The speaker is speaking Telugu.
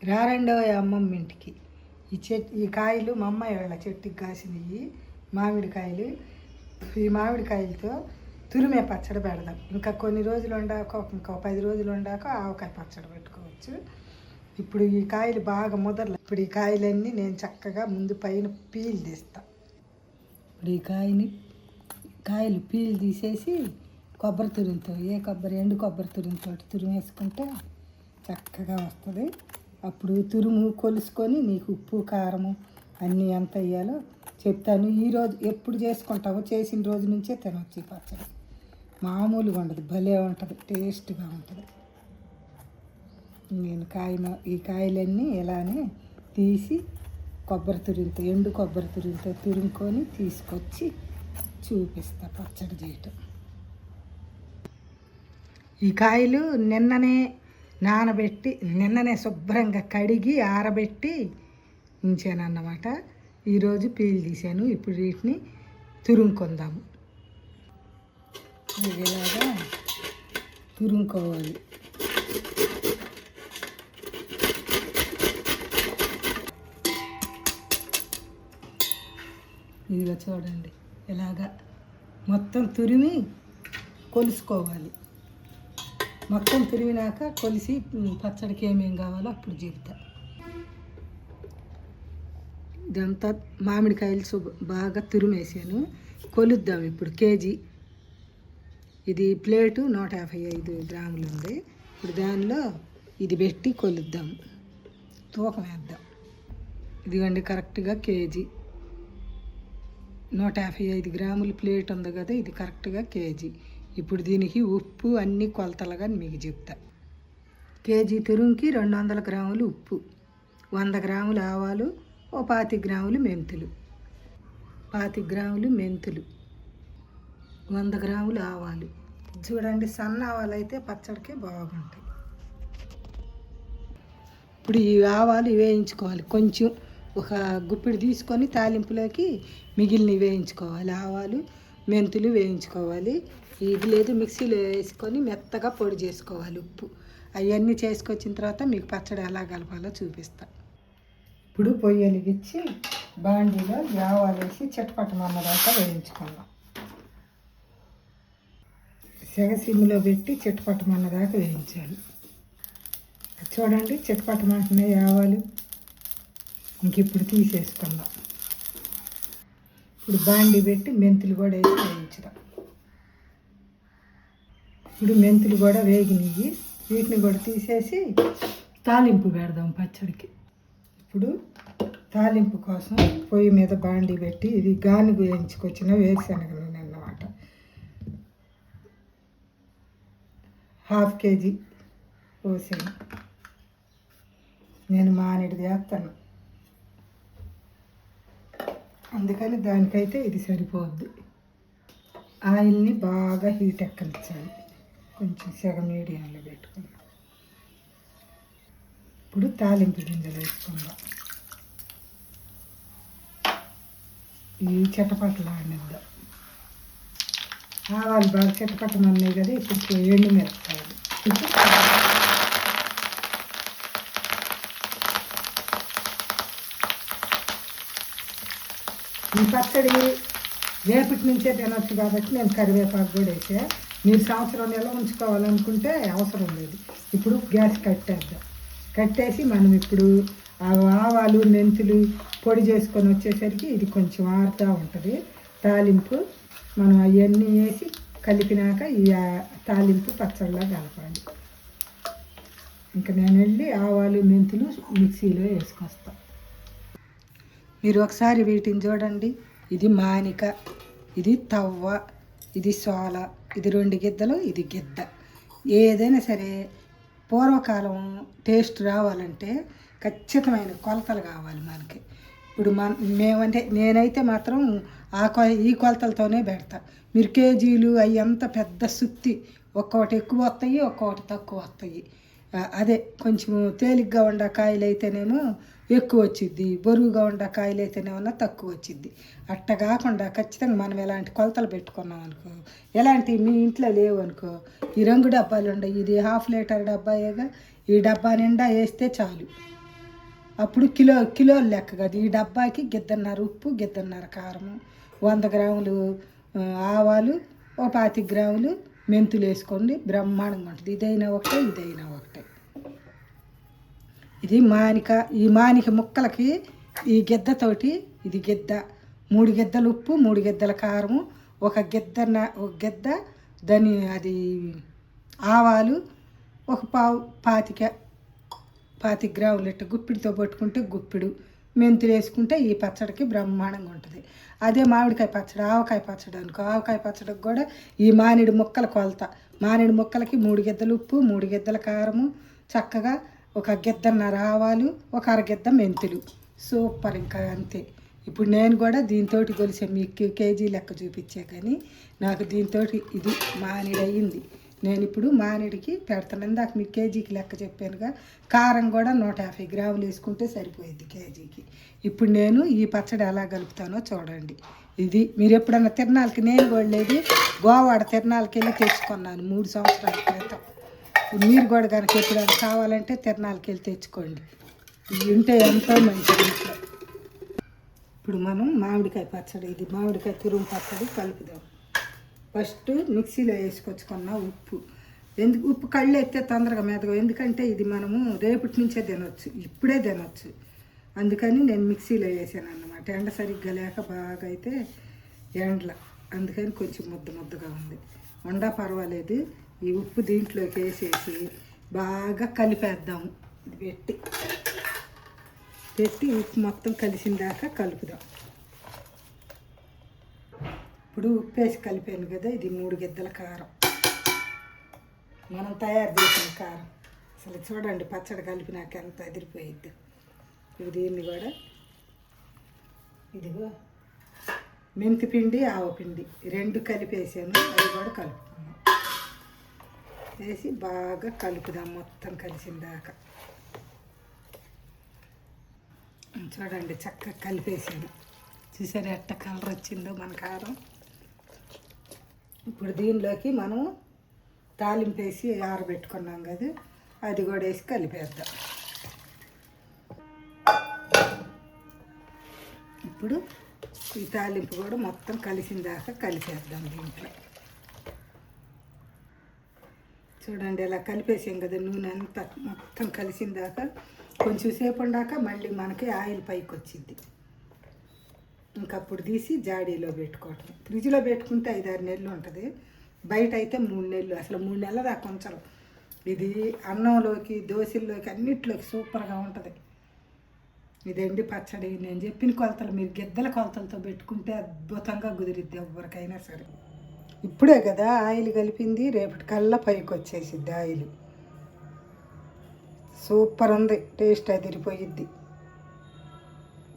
రారండో అమ్మమ్మ ఇంటికి. ఈ కాయలు మా అమ్మాయి వాళ్ళ చెట్టుకి కాసినవి మామిడికాయలు. ఈ మామిడికాయలతో తురిమే పచ్చడి పెడదాం. ఇంకా కొన్ని రోజులు ఉండాక, ఇంకా 10 రోజులు ఉండాక ఆవకాయ పచ్చడి పెట్టుకోవచ్చు. ఇప్పుడు ఈ కాయలు బాగా ముదరలు. ఇప్పుడు ఈ కాయలన్నీ నేను చక్కగా ముందు పైన పీల్ తీస్తా. ఇప్పుడు ఈ కాయలు పీల్ తీసేసి కొబ్బరి తురిమితో, ఎండు కొబ్బరి తురిమితో తురిమేసుకుంటే చక్కగా వస్తుంది. అప్పుడు తురుము కొలుసుకొని నీకు ఉప్పు కారము అన్నీ ఎంత వేయాలో చెప్తాను. ఈరోజు ఎప్పుడు చేసుకుంటావో చేసిన రోజు నుంచే తినవచ్చు. ఈ పచ్చడి మామూలుగా ఉండదు, భలే ఉంటుంది, టేస్ట్గా ఉంటుంది. నేను ఈ కాయలన్నీ ఇలానే తీసి ఎండు కొబ్బరి తురిమితో తురుముకొని తీసుకొచ్చి చూపిస్తా పచ్చడి చేయటం. ఈ కాయలు నిన్ననే శుభ్రంగా కడిగి ఆరబెట్టి ఉంచాను అన్నమాట. ఈరోజు పీల్ తీసాను. ఇప్పుడు వీటిని తురుముకుందాము. ఇలాగా తురుముకోవాలి. ఇదిగా చూడండి, ఇలాగా మొత్తం తురిమి కొలుసుకోవాలి. మొత్తం తురిమినాక కొలిసి పచ్చడికి ఏమేమి కావాలో అప్పుడు చెప్తా. ఇదంతా మామిడికాయలు బాగా తురిమేసాను. కొలుద్దాం ఇప్పుడు. కేజీ ఇది ప్లేటు 155 గ్రాములు ఉంది. ఇప్పుడు దానిలో ఇది పెట్టి కొలుద్దాం, తూకం వేద్దాం. ఇదిగండి కరెక్ట్గా కేజీ 155 గ్రాముల ప్లేట్ ఉంది కదా, ఇది కరెక్ట్గా కేజీ. ఇప్పుడు దీనికి ఉప్పు అన్ని కొలతలుగా మీకు చెప్తా. కేజీ తురుముకి 200 గ్రాములు ఉప్పు, 100 గ్రాములు ఆవాలు, 25 గ్రాములు మెంతులు, 25 గ్రాములు మెంతులు, 100 గ్రాములు ఆవాలు. చూడండి, సన్న ఆవాలు అయితే పచ్చడికి బాగుంటాయి. ఇప్పుడు ఈ ఆవాలు వేయించుకోవాలి. కొంచెం ఒక గుప్పిడి తీసుకొని తాలింపులోకి మిగిలినవి వేయించుకోవాలి. ఆవాలు మెంతులు వేయించుకోవాలి. ఇది లేదు మిక్సీలో వేసుకొని మెత్తగా పొడి చేసుకోవాలి. ఉప్పు అవన్నీ చేసుకొచ్చిన తర్వాత మీకు పచ్చడి ఎలా కలపాలో చూపిస్తా. ఇప్పుడు పొయ్యి వెలిగించి బాండీలో ఆవాలు వేసి చిటపటమన్న దాకా వేయించుకుందాం. సిమ్లో పెట్టి చిటపటమన్న దాకా వేయించాలి. చూడండి, చిటపటమంటున్నాయి ఆవాలు. ఇంక ఇప్పుడు తీసేసుకుందాం. ఇప్పుడు బాండీ పెట్టి మెంతులు కూడా వేసి వేయించుదాం. ఇప్పుడు మెంతులు కూడా వేగినవి, వీటిని కూడా తీసేసి తాలింపు పెడదాం పచ్చడికి. ఇప్పుడు తాలింపు కోసం పొయ్యి మీద బాండీ పెట్టి, ఇది గానుగు వేయించుకొచ్చిన వేరుశనగ నూనె అన్నమాట. 1/2 కేజీ పోసాను. నేను మానేడు వేస్తాను, అందుకని దానికైతే ఇది సరిపోద్ది. ఆయిల్ని బాగా హీట్ ఎక్కనిచ్చాలి. కొంచెం సెగ మీడియంలో పెట్టుకుందాం. ఇప్పుడు తాలింపు గింజలు వేసుకుందాం. ఈ చిటపటలు ఆడిద్దాం. ఆవాలు బాగా చిటపటమన్నాయి కదా, ఇప్పుడు ఎండు మిరపకాయలు. ఈ పచ్చడి రేపటి నుంచే తినొచ్చు కాబట్టి నేను కరివేపాకు కూడా వేసా. మీరు సంవత్సరం నెల ఉంచుకోవాలనుకుంటే అవసరం లేదు. ఇప్పుడు గ్యాస్ కట్టేసి మనం ఇప్పుడు ఆవాలు మెంతులు పొడి చేసుకొని వచ్చేసరికి ఇది కొంచెం ఆరుతూ ఉంటుంది. తాలింపు మనం అవన్నీ వేసి కలిపినాక ఈ తాలింపు పచ్చడిలా కలపాలి. ఇంకా నేను వెళ్ళి ఆవాలు మెంతులు మిక్సీలో వేసుకొస్తాను. మీరు ఒకసారి వీటిని చూడండి. ఇది మానిక, ఇది తవ్వ, ఇది సోల, ఇది 2 గిద్దలు, ఇది గిద్ద. ఏదైనా సరే పూర్వకాలం టేస్ట్ రావాలంటే ఖచ్చితమైన కొలతలు కావాలి మనకి. ఇప్పుడు నేనైతే మాత్రం ఈ కొలతలతోనే పెడతా. మీరు కేజీలు అవి అంత పెద్ద సుత్తి, ఒక్కొక్కటి ఎక్కువ వస్తాయి, ఒక్కొక్కటి తక్కువ వస్తాయి. అదే కొంచెం తేలిగ్గా ఉండ కాయలు అయితేనేమో ఎక్కువ వచ్చిద్ది, బరువుగా ఉండ కాయలు అయితేనేమన్నా తక్కువ వచ్చిద్ది. అట్ట కాకుండా ఖచ్చితంగా మనం ఎలాంటి కొలతలు పెట్టుకున్నాం అనుకో, ఎలాంటివి మీ ఇంట్లో లేవు అనుకో, ఈ రంగు డబ్బాలు ఉండవు. ఇది 1/2 లీటర్ డబ్బాయేగా, ఈ డబ్బా నిండా వేస్తే చాలు. అప్పుడు కిలో లెక్క కదా. ఈ డబ్బాకి గిద్దన్నర ఉప్పు, గిద్దన్నర కారము, 100 గ్రాములు ఆవాలు, 25 గ్రాములు మెంతులు వేసుకోండి. బ్రహ్మాండంగా ఉంటుంది. ఇదైనా ఒకటే, ఇదైనా ఒకటే. ఇది మానిక. ఈ మానిక ముక్కలకి ఈ గిద్దతోటి, ఇది గిద్ద 3 గిద్దలు ఉప్పు, 3 గిద్దల కారము, ఒక గిద్ద అది ఆవాలు, ఒక 25 గ్రాములు ఇట్ట గుప్పిడితో పట్టుకుంటే గుప్పిడు మెంతులు వేసుకుంటే ఈ పచ్చడికి బ్రహ్మాండంగా ఉంటుంది. అదే మామిడికాయ పచ్చడి, ఆవకాయ పచ్చడి అనుకో, ఆవకాయ పచ్చడికి కూడా ఈ మామిడి ముక్కల కొలత. మామిడి ముక్కలకి 3 గిద్దలు ఉప్పు, 3 గిద్దల కారము, చక్కగా ఒక గిద్దన్నర ఆవాలు, ఒక అరగిద్ద మెంతులు. సూపర్. ఇంకా అంతే. ఇప్పుడు నేను కూడా దీంతో కొలిసే మీకు కేజీ లెక్క చూపించే, కానీ నాకు దీంతో ఇది మానిడి అయ్యింది. నేను ఇప్పుడు మానిడికి పెడతాను. ఇందాక మీకు కేజీకి లెక్క చెప్పానుగా. కారం కూడా 150 గ్రాములు వేసుకుంటే సరిపోయింది కేజీకి. ఇప్పుడు నేను ఈ పచ్చడి ఎలా కలుపుతానో చూడండి. ఇది మీరు ఎప్పుడన్నా తిరణాలకి, నేను కూడా లేదు, గోవాడ తిరణాలకి వెళ్ళి తెచ్చుకున్నాను 3 సంవత్సరాల క్రితం. మీరు కూడా కనుక ఎప్పుడైనా కావాలంటే తిరణాలకి వెళ్ళి తెచ్చుకోండి. ఇవి ఉంటే ఎంతో మంచిది ఇంట్లో. ఇప్పుడు మనం మామిడికాయ పచ్చడి, ఇది మామిడికాయ తురుము పచ్చడి కలుపుదాం. ఫస్ట్ మిక్సీలో వేసుకొచ్చుకున్న ఉప్పు. ఉప్పు కళ్ళు ఎత్తే తొందరగా మెదగ, ఎందుకంటే ఇది మనము రేపటి నుంచే తినొచ్చు, ఇప్పుడే తినొచ్చు. అందుకని నేను మిక్సీలో వేసాను అన్నమాట. ఎండ సరిగ్గా లేక బాగా అయితే ఎండల, అందుకని కొంచెం ముద్దగా ఉంది. వండా పర్వాలేదు. ఈ ఉప్పు దీంట్లోకి వేసేసి బాగా కలిపేద్దాము. ఇది పెట్టి ఉప్పు మొత్తం కలిసిన దాకా కలుపుదాం. ఇప్పుడు ఉప్పు వేసి కలిపాను కదా, ఇది 3 గిద్దల కారం, మనం తయారు చేసిన కారం. అసలు చూడండి పచ్చడి కలిపినాక ఎంత అదిరిపోయిద్ది. ఇవి దీన్ని కూడా, ఇదిగో మెంతి పిండి, ఆవపిండి 2 కలిపేసాను. అది కూడా కలుపుకున్నాం. వేసి బాగా కలుపుదాం మొత్తం కలిసిన దాకా. చూడండి చక్కగా కలిపేసాను. చూసారు ఎట్ట కలర్ వచ్చిందో మన కారం. ఇప్పుడు దీనిలోకి మనం తాలింపు వేసి ఆరబెట్టుకున్నాం కదా, అది కూడా వేసి కలిపేద్దాం. ఇప్పుడు ఈ తాలింపు కూడా మొత్తం కలిసిన దాకా కలిపేద్దాం దీంట్లో. చూడండి ఇలా కలిపేసాం కదా, నూనె అంతా మొత్తం కలిసిన దాకా కొంచెం సేపు ఉండాక మళ్ళీ మనకి ఆయిల్ పైకి వచ్చింది. ఇంకప్పుడు తీసి జాడీలో పెట్టుకోవటం. ఫ్రిడ్జ్లో పెట్టుకుంటే 5-6 నెలలు ఉంటుంది, బయట అయితే 3 నెలలు. అసలు 3 నెలల దాకా ఉంచరు. ఇది అన్నంలోకి, దోశల్లోకి, అన్నిట్లోకి సూపర్గా ఉంటుంది. ఇదండి పచ్చడి. నేను చెప్పిన కొలతలు మీరు గిద్దల కొలతలతో పెట్టుకుంటే అద్భుతంగా కుదిరిద్ది ఎవరికైనా సరే. ఇప్పుడే కదా ఆయిల్ కలిపింది, రేపటి కల్లా పైకి వచ్చేసిద్ది ఆయిల్. సూపర్ ఉంది, టేస్ట్ అదిరిపోయిద్ది.